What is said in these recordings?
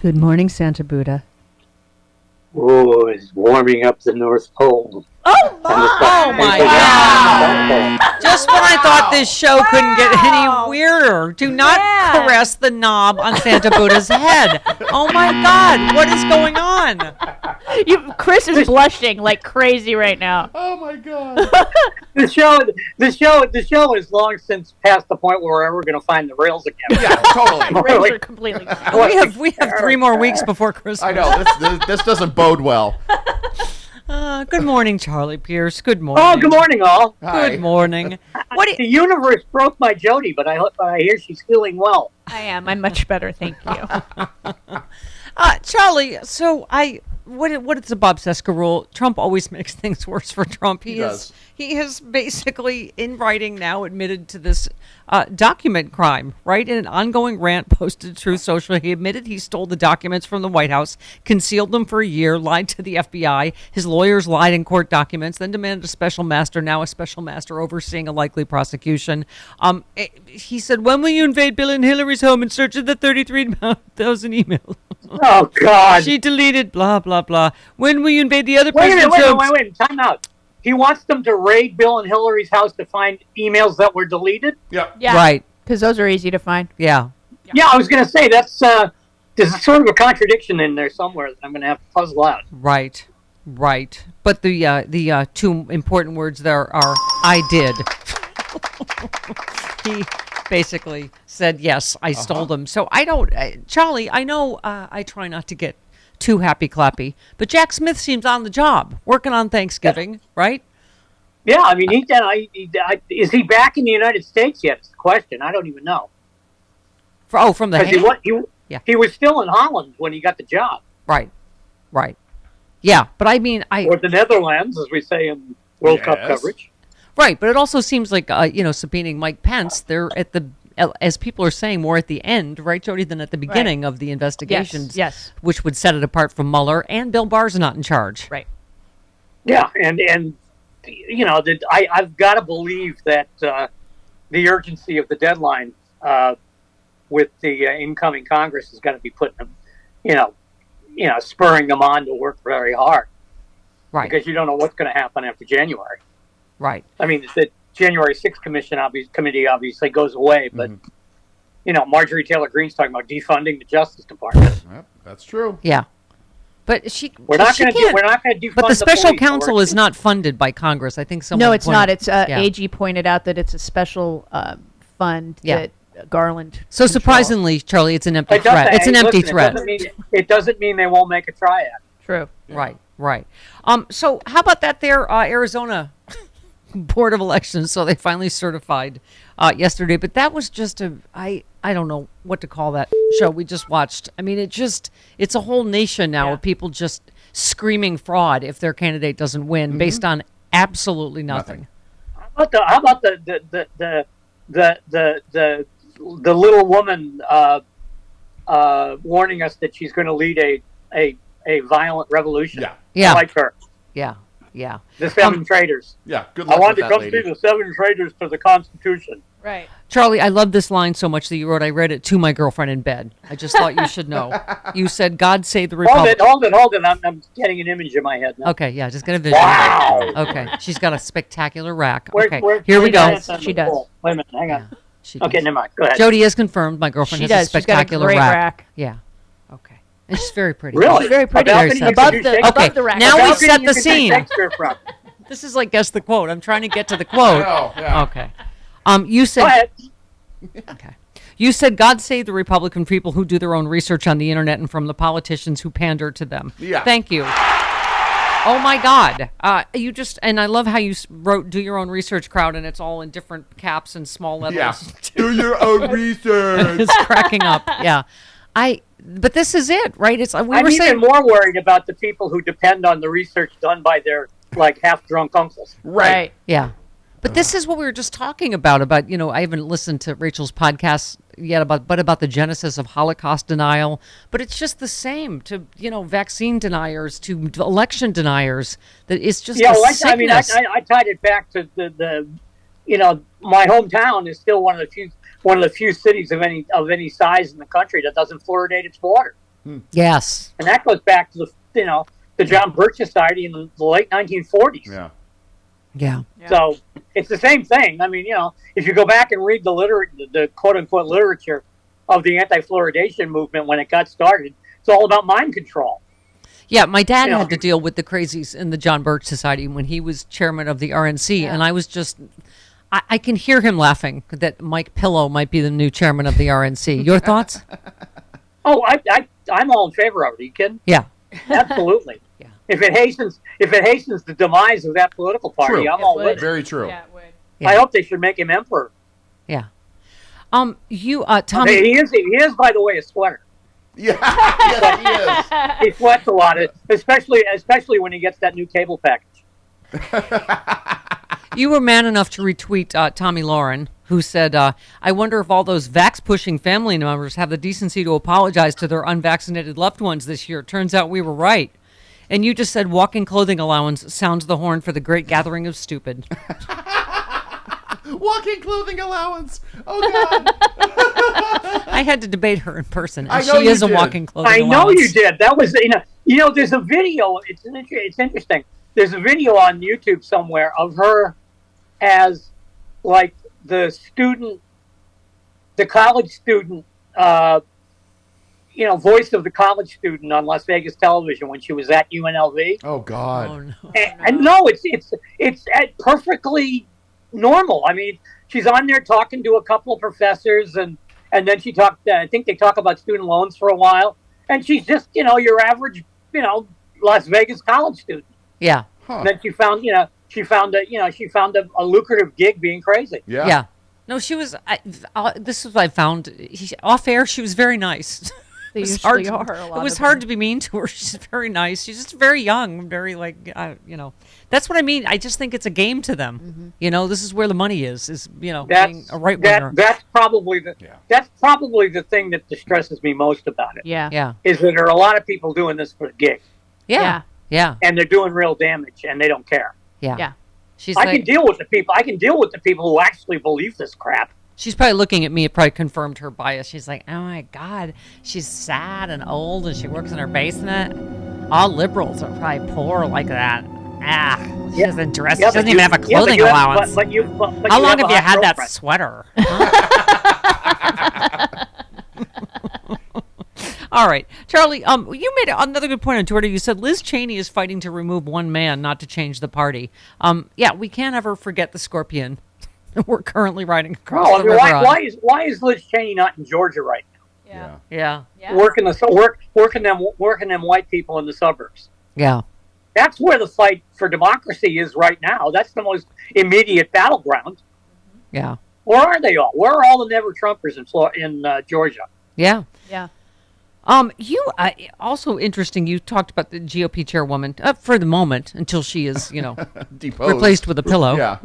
Good morning, Santa Buddha. Oh, it's warming up the North Pole. Oh my God. Just when I thought this show couldn't get any weirder. Do not caress the knob on Santa Buddha's head. Oh my God. What is going on? Chris is blushing like crazy right now. Oh my God. The show is long since past the point where we're ever going to find the rails again. Yeah, totally. Rails are completely. We have 3 more weeks before Christmas. I know. This doesn't bode well. Good morning, Charlie Pierce. Good morning. Oh, good morning, all. Hi. Good morning. The universe broke my Jody, but I hear she's healing well. I am. I'm much better, thank you. Charlie, so what is the Bob Cesca rule? Trump always makes things worse for Trump. He has basically, in writing now, admitted to this document crime, right? In an ongoing rant posted to Truth Social, he admitted he stole the documents from the White House, concealed them for a year, lied to the FBI. His lawyers lied in court documents, then demanded a special master, now a special master overseeing a likely prosecution. He said, when will you invade Bill and Hillary's home in search of the 33,000 emails? Oh, God. She deleted blah, blah, blah. When will you invade the other president's homes? Wait. Time out. He wants them to raid Bill and Hillary's house to find emails that were deleted? Yep. Yeah. Right. Because those are easy to find. Yeah. Yeah, I was going to say, there's sort of a contradiction in there somewhere that I'm going to have to puzzle out. Right. But the 2 important words there are, I did. He basically said, yes, I stole them. So I don't, Charlie, I know I try not to get too happy-clappy, but Jack Smith seems on the job, working on Thanksgiving, right? Yeah, I mean, is he back in the United States yet? It's the question. I don't even know. From the he was still in Holland when he got the job. Right. Yeah, but I mean, or the Netherlands, as we say in World Cup coverage. Right, but it also seems like subpoenaing Mike Pence. They're at the, as people are saying, more at the end, right, Jody, than at the beginning of the investigations. Yes. Which would set it apart from Mueller, and Bill Barr's not in charge. Right. Yeah, and I've got to believe that the urgency of the deadline with the incoming Congress is going to be putting them, spurring them on to work very hard. Right. Because you don't know what's going to happen after January. Right. I mean, the January 6th committee obviously goes away, but, Marjorie Taylor Greene's talking about defunding the Justice Department. Yep, that's true. Yeah. But we're not going to defund. But the special counsel is not funded by Congress. I think someone. No, it's not. It's AG pointed out that it's a special fund that Garland. So controls. Surprisingly, Charlie, it's an empty threat. It's an empty threat. It doesn't mean they won't make a try at it. True. Yeah. Right. So how about that there, Arizona Board of Elections? So they finally certified yesterday, but that was just I don't know what to call that show we just watched. I mean, it's a whole nation now of people just screaming fraud if their candidate doesn't win based on absolutely nothing. How about the little woman warning us that she's going to lead a violent revolution? Yeah. I like her. Yeah. The 7 traitors. Yeah, good luck I wanted with to that come lady. see the 7 traitors to the Constitution. Right. Charlie, I love this line so much that you wrote, I read it to my girlfriend in bed. I just thought you should know. You said, God save the Republic. Hold it. I'm getting an image in my head now. Okay, yeah, just get a vision. Wow. Okay, she's got a spectacular rack. Where here we go. She does. Wait a minute, hang on. Yeah, she okay, does. never mind. Go ahead. Jody has confirmed my girlfriend has a spectacular she's got a great rack. Yeah. Okay. And she's very pretty. Really? She's very pretty. Very Above the rack. Now we've set the Shakespeare scene. from. This is like guess the quote. I'm trying to get to the quote. Yeah. Okay. You said. Go ahead. Okay. You said, God save the Republican people who do their own research on the internet and from the politicians who pander to them. Yeah. Thank you. Oh, my God. And I love how you wrote, do your own research, crowd, and it's all in different caps and small letters. Yeah. Do your own research. It's cracking up. Yeah. But this is it, right? It's I'm even more worried about the people who depend on the research done by their half-drunk uncles. Right. Yeah. But this is what we were just talking about, I haven't listened to Rachel's podcast yet about the genesis of Holocaust denial, but it's just the same to, vaccine deniers, to election deniers, that it's just sickness. I tied it back to the my hometown is still one of the few cities of any size in the country that doesn't fluoridate its water. Yes. And that goes back to the John Birch Society in the late 1940s. Yeah. Yeah. So it's the same thing. I mean, if you go back and read the quote unquote literature of the anti-fluoridation movement when it got started, it's all about mind control. Yeah, my dad had to deal with the crazies in the John Birch Society when he was chairman of the RNC, and I was just, I can hear him laughing that Mike Pillow might be the new chairman of the RNC. Your thoughts? Oh, I'm all in favor of it. Are you kidding? Yeah. Absolutely. Yeah. If it hastens the demise of that political party, True. I'm all with it. Very true. Yeah, it would. Yeah. I hope they should make him emperor. Yeah. Tommy. He is, by the way, a sweater. Yeah. Yes, He sweats a lot, especially when he gets that new cable package. You were man enough to retweet Tommy Lauren, who said, I wonder if all those vax-pushing family members have the decency to apologize to their unvaccinated loved ones this year. Turns out we were right. And you just said walking clothing allowance sounds the horn for the great gathering of stupid. Walking clothing allowance. Oh, God. I had to debate her in person, I and know she you is a did. walking clothing I allowance. know you did. That was there's a video. It's interesting. There's a video on YouTube somewhere of her as like the college student, voice of the college student on Las Vegas television when she was at UNLV. Oh, God. Oh, no. And no, it's perfectly normal. I mean, she's on there talking to a couple of professors, and then she talked. I think they talk about student loans for a while, and she's just your average Las Vegas college student. Yeah. Huh. And then she found a lucrative gig being crazy. Yeah. Yeah. No, she was. This is what I found. Off air, she was very nice. They It was usually hard, are. A lot it was of hard them. to be mean to her. She's very nice. She's just very young, very That's what I mean. I just think it's a game to them. Mm-hmm. This is where the money is being a right winger. That's probably the thing that distresses me most about it. Yeah. Yeah. Is that there are a lot of people doing this for the gig, Yeah. Yeah. and they're doing real damage, and they don't care. Yeah. Yeah. She's I can deal with the people who actually believe this crap. she's probably looking at me. It probably confirmed her bias. She's like, oh my God, she's sad and old and she works in her basement. All liberals are probably poor like that. She doesn't dress. She doesn't even have a clothing allowance. How long have you had that sweater? All right, Charlie, you made another good point on Twitter. You said Liz Cheney is fighting to remove one man, not to change the party. We can't ever forget the scorpion we're currently riding across the river on. Why is Liz Cheney not in Georgia right now? Yeah. Yeah, Working them white people in the suburbs. yeah, That's where the fight for democracy is right now. That's the most immediate battleground. yeah, Where are they all? Where are all the never Trumpers in Georgia? yeah. Yeah. You also interesting. You talked about the GOP chairwoman for the moment until she is, Deposed. replaced with a pillow. Yeah.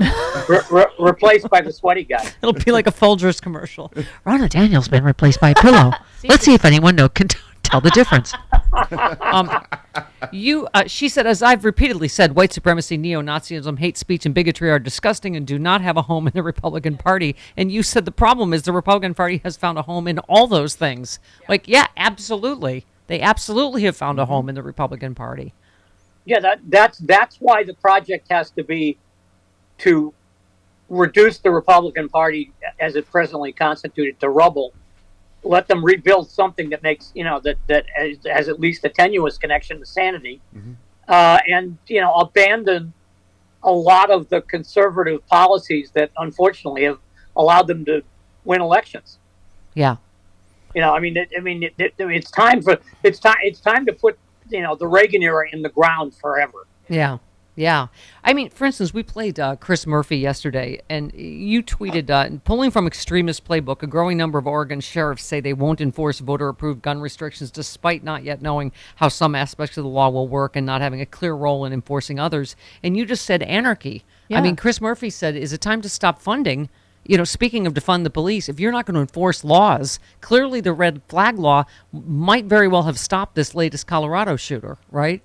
Replaced by the sweaty guy. It'll be like a Folgers commercial. Ronna Daniels been replaced by a pillow. Let's see if anyone can tell the difference. She said, as I've repeatedly said, white supremacy, neo-Nazism, hate speech, and bigotry are disgusting and do not have a home in the Republican Party. And you said the problem is the Republican Party has found a home in all those things. Absolutely. They absolutely have found a home in the Republican Party. Yeah, that's why the project has to be to reduce the Republican Party as it presently constituted to rubble. Let them rebuild something that makes that has at least a tenuous connection to sanity, and abandon a lot of the conservative policies that unfortunately have allowed them to win elections. Yeah. It's time to put the Reagan era in the ground forever. Yeah. Yeah. I mean, for instance, we played Chris Murphy yesterday, and you tweeted, pulling from Extremist Playbook, a growing number of Oregon sheriffs say they won't enforce voter-approved gun restrictions despite not yet knowing how some aspects of the law will work and not having a clear role in enforcing others. And you just said anarchy. Yeah. I mean, Chris Murphy said, is it time to stop funding? Speaking of defund the police, if you're not going to enforce laws, clearly the red flag law might very well have stopped this latest Colorado shooter, right?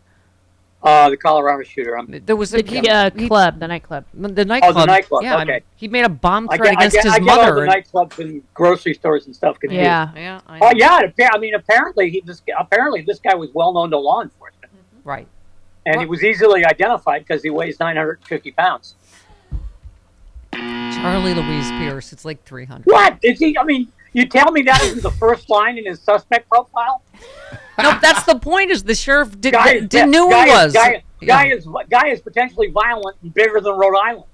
The Colorado shooter. There was a The nightclub. The nightclub. Oh, the nightclub. Yeah, Okay. he made a bomb I threat get, against his I get mother. all the nightclubs and grocery stores and stuff confused. Yeah. Yeah, I know. Oh yeah. I mean, apparently this guy was well known to law enforcement, Right. and he was easily identified because he weighs 950 pounds. Charlie Louise Pierce. It's like 300. What is he? I mean, you tell me that isn't the first line in his suspect profile? No, that's the point. Is the sheriff knew Guy who he was? Guy is potentially violent and bigger than Rhode Island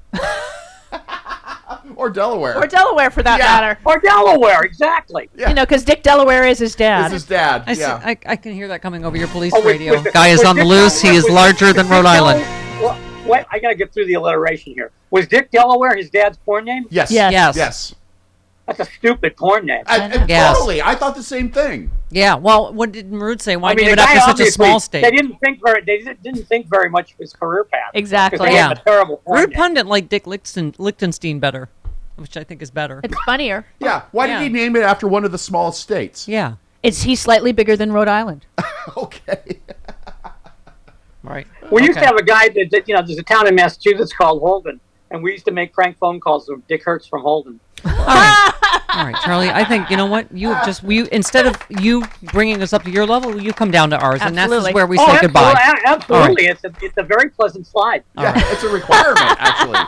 Or Delaware. Or Delaware, for that matter. or Delaware. Exactly. Yeah. You know, because Dick Delaware is his dad. It's his dad. I can hear that coming over your police Oh, radio. with Guy is with on the Dick loose. He Delaware- is with larger than Dick Rhode Island. Well, wait, I got to get through the alliteration here. Was Dick Delaware his dad's porn name? Yes. Yes. Yes. That's a stupid porn name. Yes. Totally. I thought the same thing. Yeah. Well, what did Marut say? Why I mean, name it the guy after such a obviously- small state? They didn't think very much of his career path. Exactly. 'Cause they Yeah. had a terrible porn Rude name. pundit like Dick Lichtenstein better, which I think is better. It's funnier. Yeah. Why did he name it after one of the small states? Yeah. He's slightly bigger than Rhode Island. Okay. Right. We used to have a guy that there's a town in Massachusetts called Holden, and we used to make prank phone calls to Dick Hertz from Holden. All right, Charlie. I think you know what instead of you bringing us up to your level, you come down to ours, and that's Absolutely. where we say goodbye. Absolutely. It's a very pleasant slide. Yeah, it's a requirement, actually.